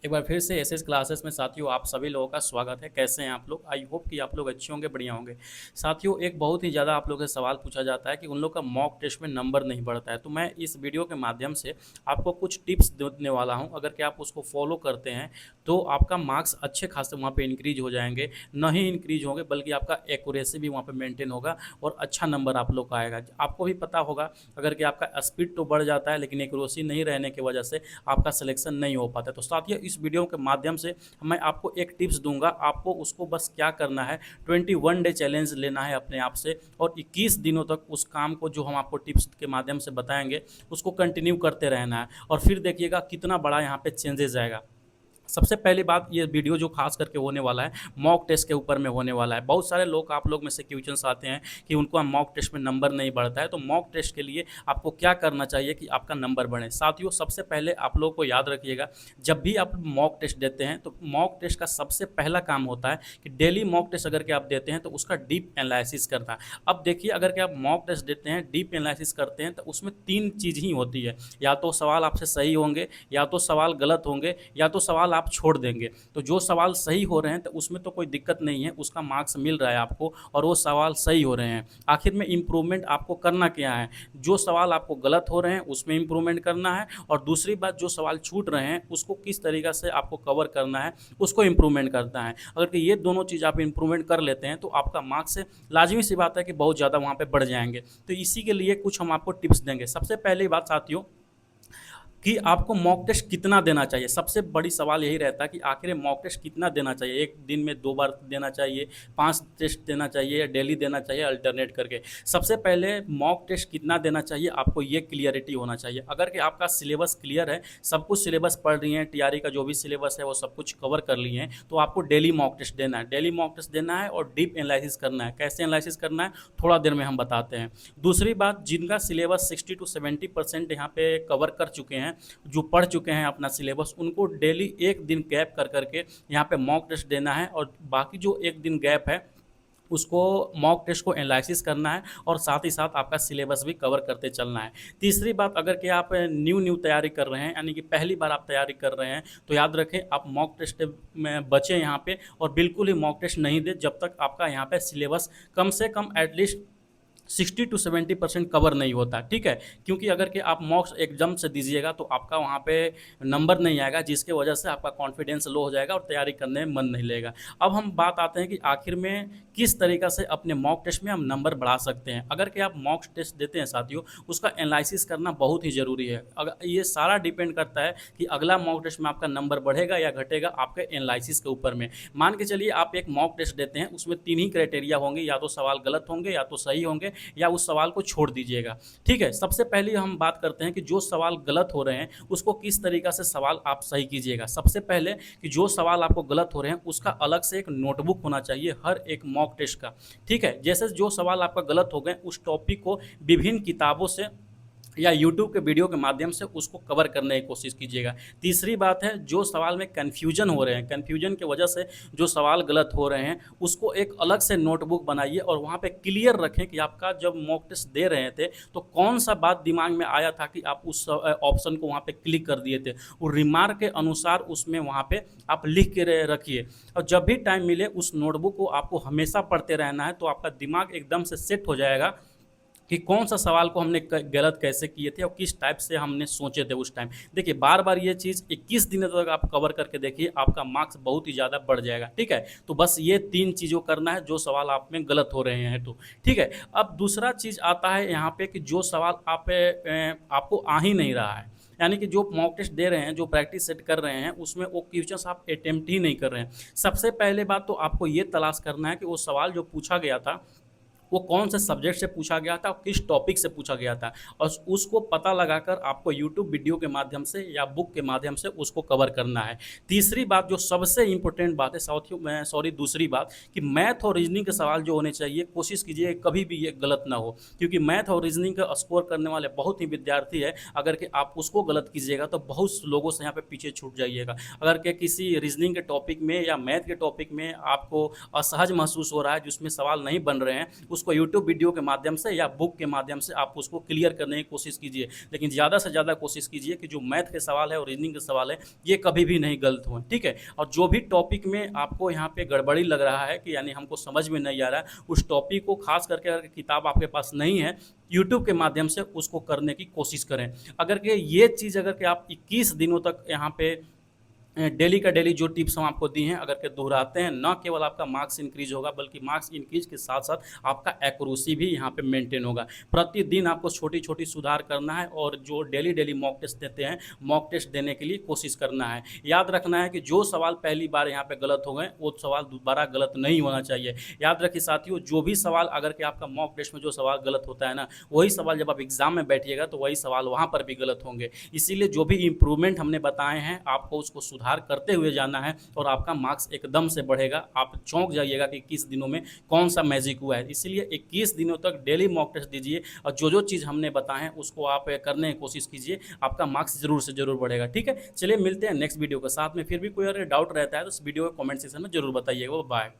एक बार फिर से एसएस क्लासेस में साथियों आप सभी लोगों का स्वागत है। कैसे हैं आप लोग? आई होप कि आप लोग अच्छे होंगे, बढ़िया होंगे। साथियों, एक बहुत ही ज़्यादा आप लोगों से सवाल पूछा जाता है कि उन लोग का मॉक टेस्ट में नंबर नहीं बढ़ता है, तो मैं इस वीडियो के माध्यम से आपको कुछ टिप्स देने वाला हूं। अगर कि आप उसको फॉलो करते हैं तो आपका मार्क्स अच्छे खासे वहाँ पे इंक्रीज हो जाएंगे। न ही इंक्रीज होंगे बल्कि आपका एक्यूरेसी भी वहाँ पे मेंटेन होगा और अच्छा नंबर आप लोग का आएगा। आपको भी पता होगा, अगर कि आपका स्पीड तो बढ़ जाता है लेकिन एक्यूरेसी नहीं रहने की वजह से आपका सिलेक्शन नहीं हो पाता। तो साथियों, इस वीडियो के माध्यम से मैं आपको एक टिप्स दूंगा। आपको उसको बस क्या करना है, 21 डे चैलेंज लेना है अपने आप से और 21 दिनों तक उस काम को जो हम आपको टिप्स के माध्यम से बताएंगे उसको कंटिन्यू करते रहना है और फिर देखिएगा कितना बड़ा यहाँ पे चेंजेस आएगा। सबसे पहली बात, ये वीडियो जो खास करके होने वाला है मॉक टेस्ट के ऊपर में होने वाला है। बहुत सारे लोग आप लोग में से क्वेश्चंस आते हैं कि उनको मॉक टेस्ट में नंबर नहीं बढ़ता है, तो मॉक टेस्ट के लिए आपको क्या करना चाहिए कि आपका नंबर बढ़े। साथियों, सबसे पहले आप लोग को याद रखिएगा, जब भी आप मॉक टेस्ट देते हैं तो मॉक टेस्ट का सबसे पहला काम होता है कि डेली मॉक टेस्ट अगर के आप देते हैं तो उसका डीप एनालिसिस करना। अब देखिए, अगर के आप मॉक टेस्ट देते हैं, डीप एनालिसिस करते हैं, तो उसमें तीन चीज़ ही होती है। या तो सवाल आपसे सही होंगे, या तो सवाल गलत होंगे, या तो सवाल आप छोड़ देंगे। तो जो सवाल सही हो रहे हैं तो उसमें तो कोई दिक्कत नहीं है, उसका मार्क्स मिल रहा है आपको और वो सवाल सही हो रहे हैं। आखिर में इम्प्रूवमेंट आपको करना क्या है, जो सवाल आपको गलत हो रहे हैं उसमें इम्प्रूवमेंट करना है, और दूसरी बात, जो सवाल छूट रहे हैं उसको किस तरीक़ा से आपको कवर करना है उसको इम्प्रूवमेंट करना है। अगर ये दोनों चीज़ आप इम्प्रूवमेंट कर लेते हैं तो आपका मार्क्स लाजमी सी बात है कि बहुत ज़्यादा वहाँ पर बढ़ जाएंगे। तो इसी के लिए कुछ हम आपको टिप्स देंगे। सबसे पहली बात साथियों, कि आपको मॉक टेस्ट कितना देना चाहिए। सबसे बड़ी सवाल यही रहता है कि आखिर मॉक टेस्ट कितना देना चाहिए। एक दिन में 2 बार देना चाहिए, 5 टेस्ट देना चाहिए, या डेली देना चाहिए, अल्टरनेट करके। सबसे पहले मॉक टेस्ट कितना देना चाहिए, आपको ये क्लियरिटी होना चाहिए। अगर कि आपका सिलेबस क्लियर है, सब कुछ सिलेबस पढ़ रही हैं, टीआरई का जो भी सिलेबस है वो सब कुछ कवर कर लिए हैं, तो आपको डेली मॉक टेस्ट देना है। डेली मॉक टेस्ट देना है और डीप एनालिसिस करना है। कैसे एनालिसिस करना है थोड़ा देर में हम बताते हैं। दूसरी बात, जिनका सिलेबस 60 to 70% यहाँ पे कवर कर चुके हैं, जो पढ़ चुके हैं अपना सिलेबस, उनको डेली एक दिन गैप कर करके यहाँ पे मॉक टेस्ट देना है, और बाकी जो एक दिन गैप है उसको मॉक टेस्ट को एनालिसिस करना है और साथ ही साथ आपका सिलेबस भी कवर करते चलना है। तीसरी बात, अगर कि आप न्यू तैयारी कर रहे हैं, यानी कि पहली बार आप तैयारी कर रहे हैं, तो याद रखें आप मॉक टेस्ट में बचें यहाँ पे, और बिल्कुल ही मॉक टेस्ट नहीं दें जब तक आपका यहाँ पे सिलेबस कम से कम एटलीस्ट 60 to 70% कवर नहीं होता। ठीक है, क्योंकि अगर कि आप मॉक्स एकदम से दीजिएगा तो आपका वहाँ पे नंबर नहीं आएगा, जिसके वजह से आपका कॉन्फिडेंस लो हो जाएगा और तैयारी करने में मन नहीं लगेगा। अब हम बात आते हैं कि आखिर में किस तरीक़ा से अपने मॉक टेस्ट में हम नंबर बढ़ा सकते हैं। अगर कि आप मॉक टेस्ट देते हैं साथियों, उसका एनालिसिस करना बहुत ही ज़रूरी है। अगर ये सारा डिपेंड करता है कि अगला मॉक टेस्ट में आपका नंबर बढ़ेगा या घटेगा, आपके एनालिसिस के ऊपर में। मान के चलिए आप एक मॉक टेस्ट देते हैं, उसमें 3 ही क्राइटेरिया होंगे, या तो सवाल गलत होंगे, या तो सही होंगे, या उस सवाल को छोड़ दीजिएगा। ठीक है, सबसे पहले हम बात करते हैं कि जो सवाल गलत हो रहे हैं उसको किस तरीक़ा से सवाल आप सही कीजिएगा। सबसे पहले कि जो सवाल आपको गलत हो रहे हैं उसका अलग से एक नोटबुक होना चाहिए हर एक मॉक टेस्ट का। ठीक है, जैसे जो सवाल आपका गलत हो गए उस टॉपिक को विभिन्न किताबों से या यूट्यूब के वीडियो के माध्यम से उसको कवर करने की कोशिश कीजिएगा। तीसरी बात है, जो सवाल में कन्फ्यूजन हो रहे हैं, कन्फ्यूजन की वजह से जो सवाल गलत हो रहे हैं, उसको एक अलग से नोटबुक बनाइए और वहाँ पे क्लियर रखें कि आपका जब मॉक टेस्ट दे रहे थे तो कौन सा बात दिमाग में आया था कि आप उस ऑप्शन को वहाँ पे क्लिक कर दिए थे। वो रिमार्क के अनुसार उसमें वहाँ पे आप लिख के रखिए, और जब भी टाइम मिले उस नोटबुक को आपको हमेशा पढ़ते रहना है, तो आपका दिमाग एकदम से सेट हो जाएगा कि कौन सा सवाल को हमने गलत कैसे किए थे और किस टाइप से हमने सोचे थे उस टाइम। देखिए, बार बार ये चीज़ 21 दिनों तक आप कवर करके देखिए, आपका मार्क्स बहुत ही ज़्यादा बढ़ जाएगा। ठीक है, तो बस ये 3 चीज़ों करना है जो सवाल आप में गलत हो रहे हैं तो। ठीक है, अब दूसरा चीज़ आता है यहाँ पे कि जो सवाल आपको आ ही नहीं रहा है, यानी कि जो मॉक टेस्ट दे रहे हैं, जो प्रैक्टिस सेट कर रहे हैं, उसमें वो क्वेश्चंस आप अटेम्प्ट ही नहीं कर रहे हैं। सबसे पहले बात तो आपको ये तलाश करना है कि वो सवाल जो पूछा गया था वो कौन से सब्जेक्ट से पूछा गया था और किस टॉपिक से पूछा गया था, और उसको पता लगाकर आपको यूट्यूब वीडियो के माध्यम से या बुक के माध्यम से उसको कवर करना है। तीसरी बात, जो सबसे इंपॉर्टेंट बात है दूसरी बात, कि मैथ और रीजनिंग के सवाल जो होने चाहिए, कोशिश कीजिए कभी भी ये गलत ना हो, क्योंकि मैथ और रीजनिंग का स्कोर करने वाले बहुत ही विद्यार्थी है। अगर कि आप उसको गलत कीजिएगा तो बहुत लोगों से यहाँ पे पीछे छूट जाइएगा। अगर कि किसी रीजनिंग के टॉपिक में या मैथ के टॉपिक में आपको असहज महसूस हो रहा है, जिसमें सवाल नहीं बन रहे हैं, उसको यूट्यूब वीडियो के माध्यम से या बुक के माध्यम से आप उसको क्लियर करने की कोशिश कीजिए। लेकिन ज़्यादा से ज़्यादा कोशिश कीजिए कि जो मैथ के सवाल है और रीजनिंग के सवाल है ये कभी भी नहीं गलत हुए, ठीक है। और जो भी टॉपिक में आपको यहाँ पे गड़बड़ी लग रहा है कि यानी हमको समझ में नहीं आ रहा है, उस टॉपिक को खास करके अगर किताब आपके पास नहीं है, यूट्यूब के माध्यम से उसको करने की कोशिश करें। अगर कि ये चीज़ अगर कि आप 21 दिनों तक यहाँ पे डेली का डेली जो टिप्स हम आपको दी हैं अगर के दोहराते हैं, ना केवल आपका मार्क्स इंक्रीज होगा बल्कि मार्क्स इंक्रीज के साथ साथ आपका एक्यूरेसी भी यहाँ पे मेंटेन होगा। प्रतिदिन आपको छोटी छोटी सुधार करना है और जो डेली डेली मॉक टेस्ट देते हैं, मॉक टेस्ट देने के लिए कोशिश करना है। याद रखना है कि जो सवाल पहली बार यहाँ पे गलत हो गए वो सवाल दोबारा गलत नहीं होना चाहिए। याद रखिए साथियों, जो भी सवाल अगर कि आपका मॉक टेस्ट में जो सवाल गलत होता है ना, वही सवाल जब आप एग्जाम में बैठिएगा तो वही सवाल वहाँ पर भी गलत होंगे। इसीलिए जो भी इम्प्रूवमेंट हमने बताए हैं आपको उसको सुधार करते हुए जाना है और आपका मार्क्स एकदम से बढ़ेगा। आप चौंक जाइएगा कि 21 दिनों में कौन सा मैजिक हुआ है। इसलिए 21 दिनों तक डेली मॉक टेस्ट दीजिए और जो जो चीज़ हमने बताए हैं उसको आप करने की कोशिश कीजिए, आपका मार्क्स जरूर से जरूर बढ़ेगा, ठीक है। चलिए मिलते हैं नेक्स्ट वीडियो के साथ में। फिर भी कोई अगर डाउट रहता है तो इस वीडियो को कमेंट सेक्शन में जरूर बताइएगा। बाय।